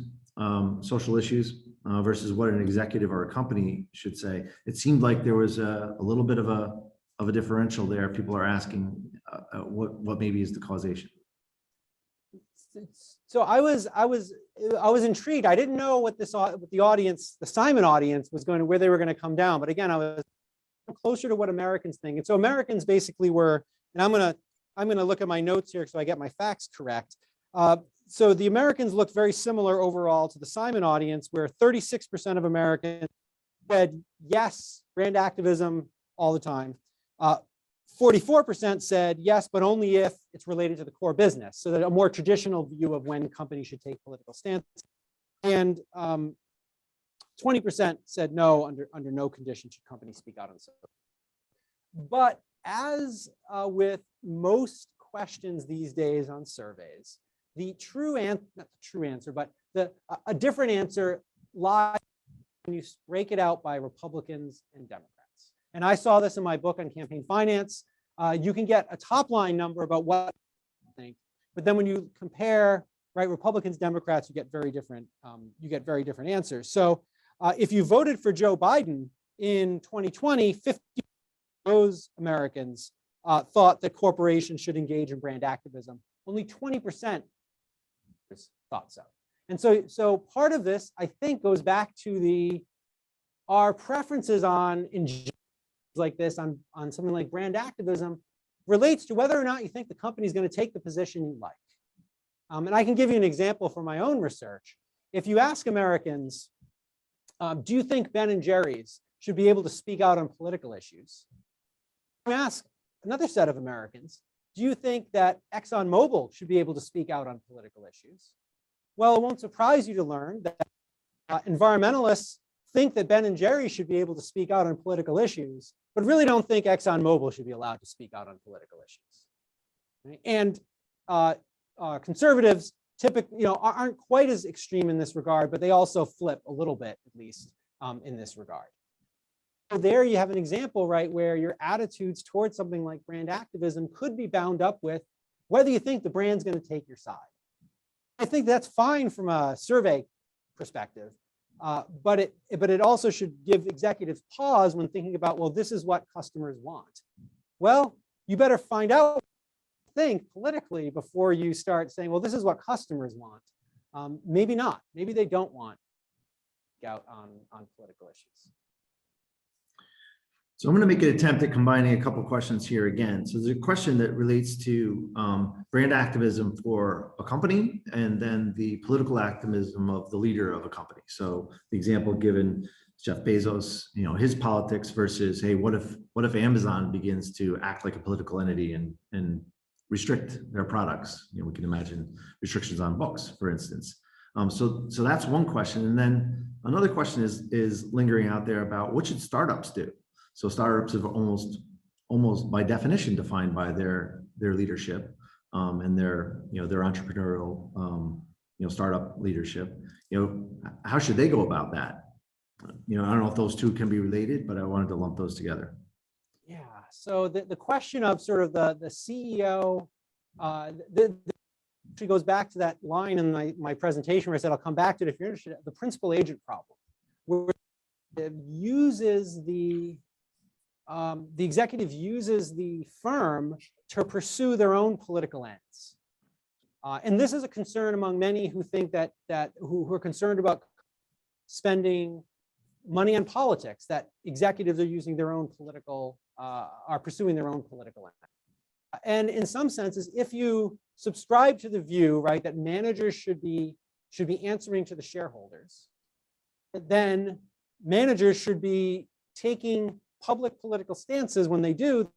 social issues, versus what an executive or a company should say? It seemed like there was a little bit of a differential there. People are asking what maybe is the causation. So I was intrigued. I didn't know what the audience, the Simon audience, where they were going to come down. But again, I was closer to what Americans think. And so Americans basically were, and I'm going to look at my notes here so I get my facts correct. So the Americans looked very similar overall to the Simon audience, where 36% of Americans said yes, brand activism all the time. 44% said yes, but only if it's related to the core business. So that a more traditional view of when companies should take political stances. And 20% said no, under no condition should companies speak out on social. But as with most questions these days on surveys, the true answer, not the true answer, but a different answer lies when you break it out by Republicans and Democrats. And I saw this in my book on campaign finance. You can get a top line number about what you think, but then when you compare, right, Republicans, Democrats, you get very different answers. So if you voted for Joe Biden in 2020, 50% of those Americans thought that corporations should engage in brand activism. only 20% thought so. And so part of this, I think, goes back to our preferences on like this on something like brand activism relates to whether or not you think the company is going to take the position you like. And I can give you an example from my own research. If you ask Americans, do you think Ben and Jerry's should be able to speak out on political issues? You ask another set of Americans, do you think that ExxonMobil should be able to speak out on political issues? Well, it won't surprise you to learn that environmentalists think that Ben and Jerry's should be able to speak out on political issues, but really don't think ExxonMobil should be allowed to speak out on political issues. Right? And conservatives typically, aren't quite as extreme in this regard, but they also flip a little bit, at least, in this regard. So there you have an example, right, where your attitudes towards something like brand activism could be bound up with whether you think the brand's going to take your side. I think that's fine from a survey perspective, but it also should give executives pause when thinking about, well, this is what customers want. Well, you better find out what you think politically before you start saying, well, this is what customers want. Maybe not. Maybe they don't want to speak out on political issues. So I'm going to make an attempt at combining a couple of questions here again. So there's a question that relates to brand activism for a company and then the political activism of the leader of a company. So the example given, Jeff Bezos, his politics versus, hey, what if Amazon begins to act like a political entity and restrict their products? We can imagine restrictions on books, for instance. So that's one question. And then another question is lingering out there about what should startups do? So startups are almost by definition defined by their leadership and their entrepreneurial startup leadership. How should they go about that? I don't know if those two can be related, but I wanted to lump those together. Yeah. So the question of sort of the CEO actually goes back to that line in my presentation where I said I'll come back to it if you're interested. The principal agent problem, where it uses the executive uses the firm to pursue their own political ends. And this is a concern among many who think who are concerned about spending money on politics, that executives are using their own are pursuing their own political end. And in some senses, if you subscribe to the view, right, that managers should be answering to the shareholders, then managers should be taking public political stances when they do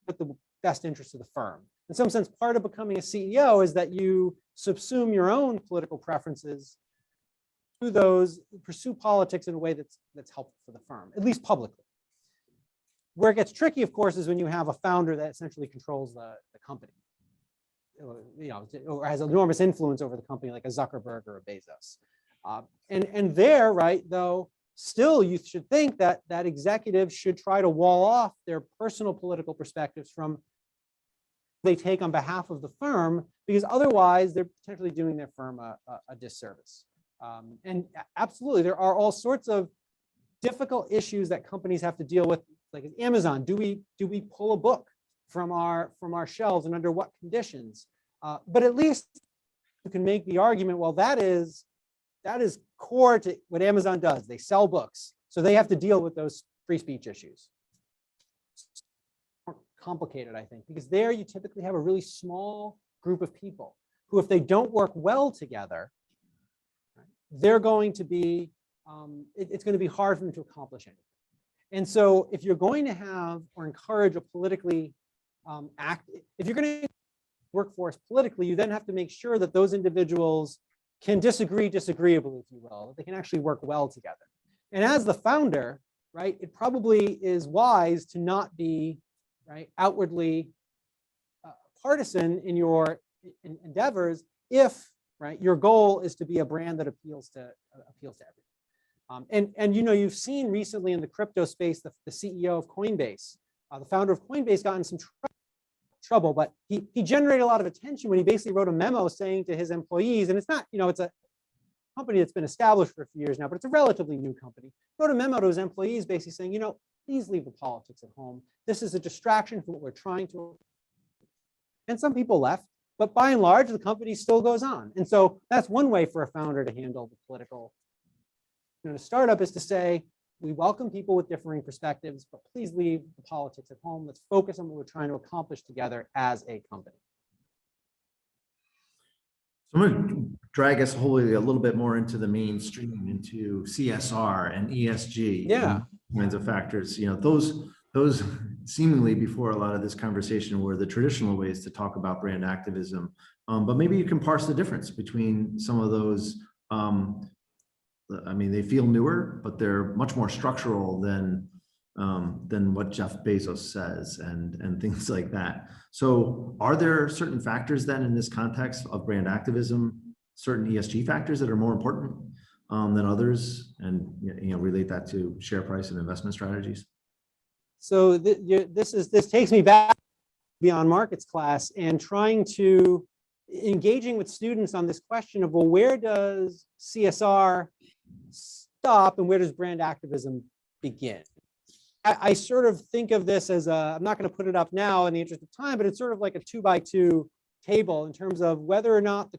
with the best interest of the firm. In some sense, part of becoming a CEO is that you subsume your own political preferences to those, pursue politics in a way that's helpful for the firm, at least publicly. Where it gets tricky, of course, is when you have a founder that essentially controls the company, or has enormous influence over the company, like a Zuckerberg or a Bezos. And there, right, though, still, you should think that executives should try to wall off their personal political perspectives from they take on behalf of the firm, because otherwise they're potentially doing their firm a disservice. And absolutely, there are all sorts of difficult issues that companies have to deal with, like Amazon. Do we pull a book from our shelves, and under what conditions? But at least you can make the argument, well, that is core to what Amazon does. They sell books, so they have to deal with those free speech issues. It's more complicated, I think, because there you typically have a really small group of people who, if they don't work well together, they're going to be, it's going to be hard for them to accomplish anything. And so if you're going to have or encourage a politically if you're going to workforce politically, you then have to make sure that those individuals can disagree disagreeably, if you will, that they can actually work well together. And as the founder, right, it probably is wise to not be, right, outwardly partisan in your endeavors if, right, your goal is to be a brand that appeals to everyone. And you've seen recently in the crypto space, the CEO of Coinbase, the founder of Coinbase, got in some trouble, but he generated a lot of attention when he basically wrote a memo saying to his employees, and it's not, it's a company that's been established for a few years now, but it's a relatively new company. He wrote a memo to his employees basically saying, please leave the politics at home. This is a distraction from what we're trying to. And some people left, But by and large, the company still goes on. And so that's one way for a founder to handle the political. A startup is to say, we welcome people with differing perspectives, but please leave the politics at home. Let's focus on what we're trying to accomplish together as a company. So I'm going to drag us wholly a little bit more into the mainstream, into CSR and ESG. Yeah. Kinds of factors. Those seemingly before a lot of this conversation were the traditional ways to talk about brand activism. But maybe you can parse the difference between some of those. They feel newer, but they're much more structural than what Jeff Bezos says and things like that. So are there certain factors then in this context of brand activism, certain ESG factors that are more important than others, and relate that to share price and investment strategies? So this takes me back beyond markets class and trying to engaging with students on this question of, well, where does CSR stop and where does brand activism begin? I sort of think of this as I'm not going to put it up now in the interest of time, but it's sort of like a 2x2 table in terms of whether or not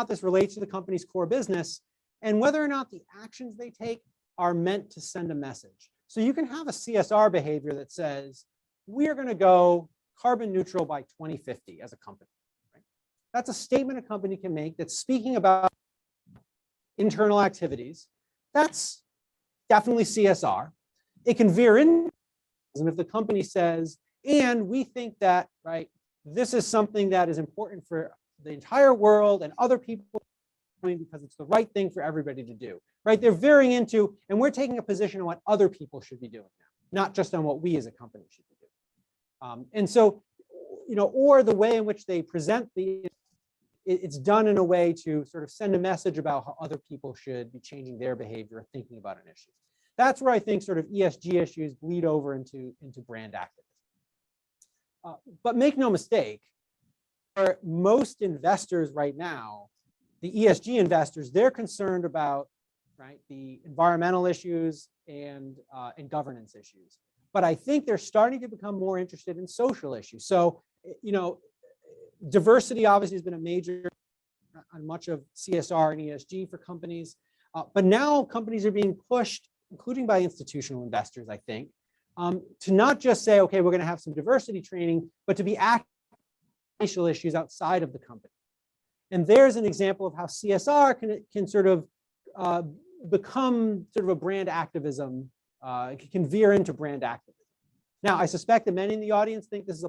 this relates to the company's core business and whether or not the actions they take are meant to send a message. So you can have a CSR behavior that says, we are going to go carbon neutral by 2050 as a company. Right? That's a statement a company can make that's speaking about internal activities. That's definitely CSR. It can veer in, and if the company says, and we think that, right, this is something that is important for the entire world and other people because it's the right thing for everybody to do, right? They're veering into, and we're taking a position on what other people should be doing now, not just on what we as a company should be doing. And so, or the way in which they present it's done in a way to sort of send a message about how other people should be changing their behavior, thinking about an issue. That's where I think sort of ESG issues bleed over into brand activism. But make no mistake, for most investors right now, the ESG investors, they're concerned about, right, the environmental issues and governance issues. But I think they're starting to become more interested in social issues. So, diversity obviously has been a major on much of CSR and ESG for companies. But now companies are being pushed, including by institutional investors, I think, to not just say, okay, we're going to have some diversity training, but to be active in social issues outside of the company. And there's an example of how CSR can sort of become sort of a brand activism, can veer into brand activism. Now, I suspect that many in the audience think this is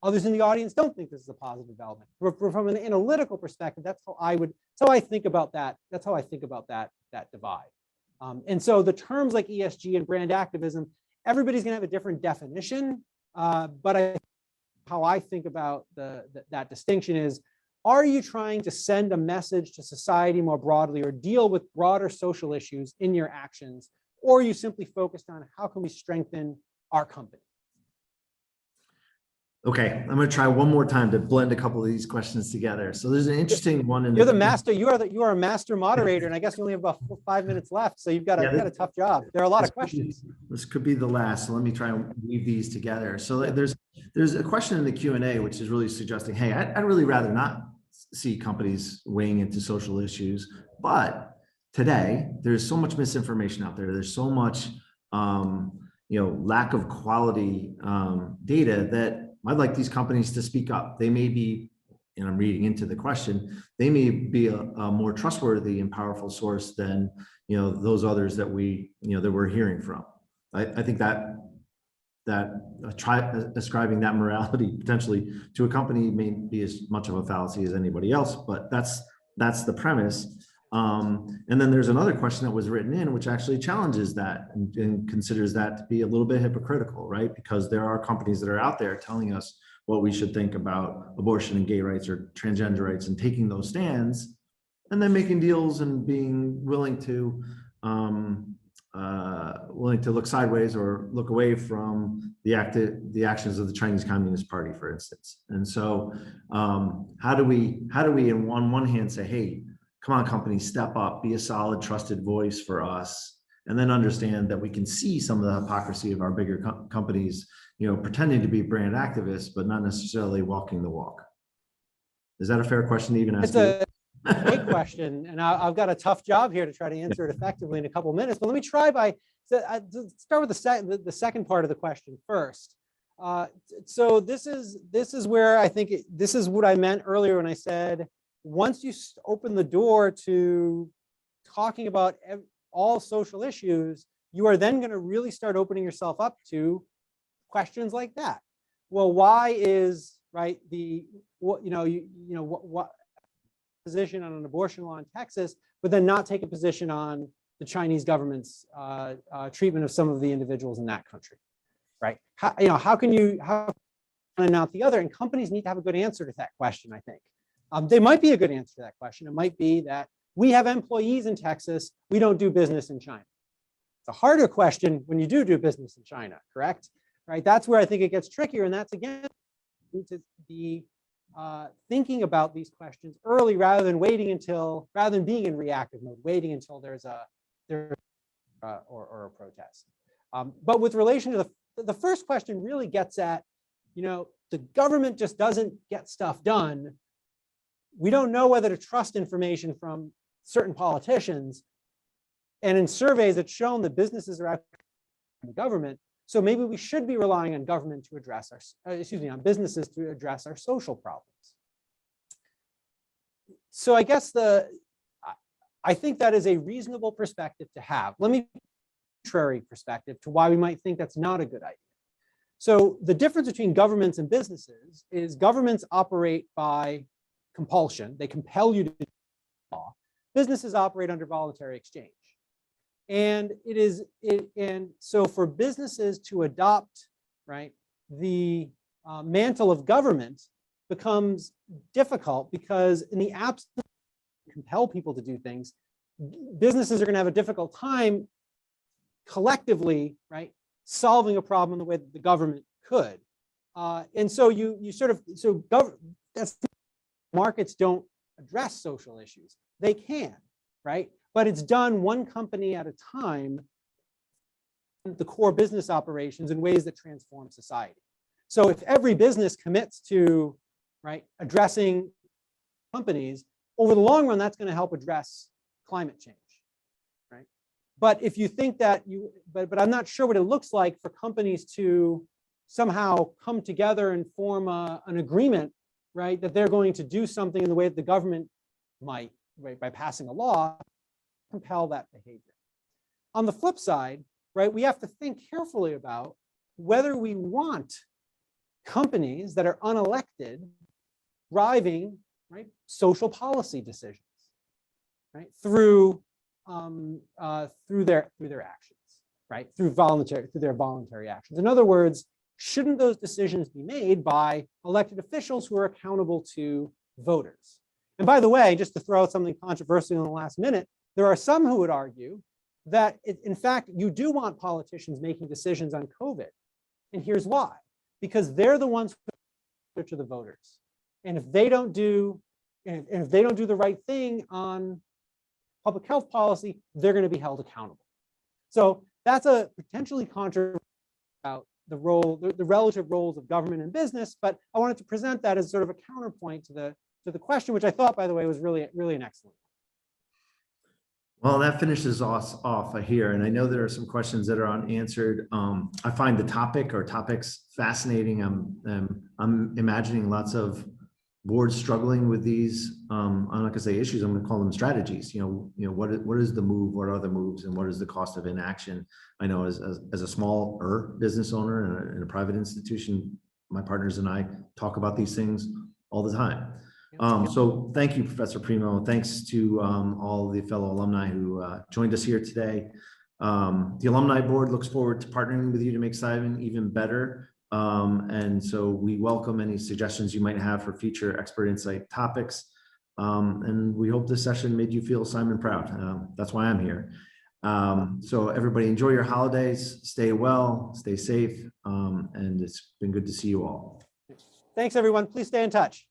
others in the audience don't think this is a positive development. From an analytical perspective, that's how I think about that. That's how I think about that divide. And so the terms like ESG and brand activism, everybody's going to have a different definition. But how I think about that distinction is, are you trying to send a message to society more broadly or deal with broader social issues in your actions? Or are you simply focused on how can we strengthen our company? Okay, I'm going to try one more time to blend a couple of these questions together. So there's an interesting one. You're the master. You are a master moderator, and I guess we only have about 5 minutes left. So you've got a tough job. There are a lot of questions. This could be the last. So let me try and weave these together. So there's a question in the Q&A which is really suggesting, hey, I'd really rather not see companies weighing into social issues, but today there's so much misinformation out there. There's so much lack of quality data that I'd like these companies to speak up. They may be, and I'm reading into the question, they may be a more trustworthy and powerful source than those others that we're hearing from. I think that ascribing that morality potentially to a company may be as much of a fallacy as anybody else, but that's the premise. And then there's another question that was written in, which actually challenges that and considers that to be a little bit hypocritical, right? Because there are companies that are out there telling us what we should think about abortion and gay rights or transgender rights and taking those stands, and then making deals and being willing to look sideways or look away from the actions of the Chinese Communist Party, for instance. And so how do we on one hand say, hey, come on, companies, step up, be a solid, trusted voice for us, and then understand that we can see some of the hypocrisy of our bigger companies pretending to be brand activists, but not necessarily walking the walk. Is that a fair question to even ask? It's a great question, and I've got a tough job here to try to answer it effectively in a couple of minutes. But let me try by start with the second part of the question first. So this is where I think this is what I meant earlier when I said once you open the door to talking about all social issues, you are then going to really start opening yourself up to questions like that. Well, why is what position on an abortion law in Texas, but then not take a position on the Chinese government's treatment of some of the individuals in that country, right? How can one and not the other? And companies need to have a good answer to that question, I think. They might be a good answer to that question. It might be that we have employees in Texas, we don't do business in China. It's a harder question when you do business in China, correct? Right, that's where I think it gets trickier, and that's again to be thinking about these questions early rather than being in reactive mode, waiting until there's a protest. But with relation to the first question, really gets at, the government just doesn't get stuff done. We don't know whether to trust information from certain politicians, and in surveys it's shown that businesses are actually in the government. So maybe we should be relying on government to address on businesses to address our social problems. So I guess I think that is a reasonable perspective to have. Let me contrary perspective to why we might think that's not a good idea. So the difference between governments and businesses is governments operate by compulsion. They compel you to do law. Businesses operate under voluntary exchange. And so for businesses to adopt, the mantle of government becomes difficult because in the absence of compel people to do things, businesses are going to have a difficult time collectively, solving a problem the way that the government could. And so markets don't address social issues. They can, but it's done one company at a time, the core business operations in ways that transform society. So if every business commits to addressing companies, over the long run, that's going to help address climate change. But if you think that but I'm not sure what it looks like for companies to somehow come together and form an agreement, that they're going to do something in the way that the government might, by passing a law, compel that behavior. On the flip side, we have to think carefully about whether we want companies that are unelected driving social policy decisions, through their actions, through their voluntary actions. In other words, shouldn't those decisions be made by elected officials who are accountable to voters? And by the way, just to throw out something controversial in the last minute, there are some who would argue that, in fact, you do want politicians making decisions on COVID. And here's why. Because they're the ones who to the voters. And if they don't do the right thing on public health policy, they're going to be held accountable. So that's a potentially controversial about the relative roles of government and business, but I wanted to present that as sort of a counterpoint to the question, which I thought, by the way, was really an excellent. Well, that finishes us off here, and I know there are some questions that are unanswered. I find the topics fascinating. I'm imagining lots of boards struggling with these. I'm not gonna say issues. I'm gonna call them strategies. What is the move? What are the moves? And what is the cost of inaction? I know as a smaller business owner in a private institution, my partners and I talk about these things all the time. So thank you, Professor Primo. Thanks to all the fellow alumni who joined us here today. The Alumni Board looks forward to partnering with you to make Simon even better. And so we welcome any suggestions you might have for future expert insight topics. And we hope this session made you feel Simon proud. That's why I'm here. So everybody enjoy your holidays, stay well, stay safe. And it's been good to see you all. Thanks, everyone. Please stay in touch.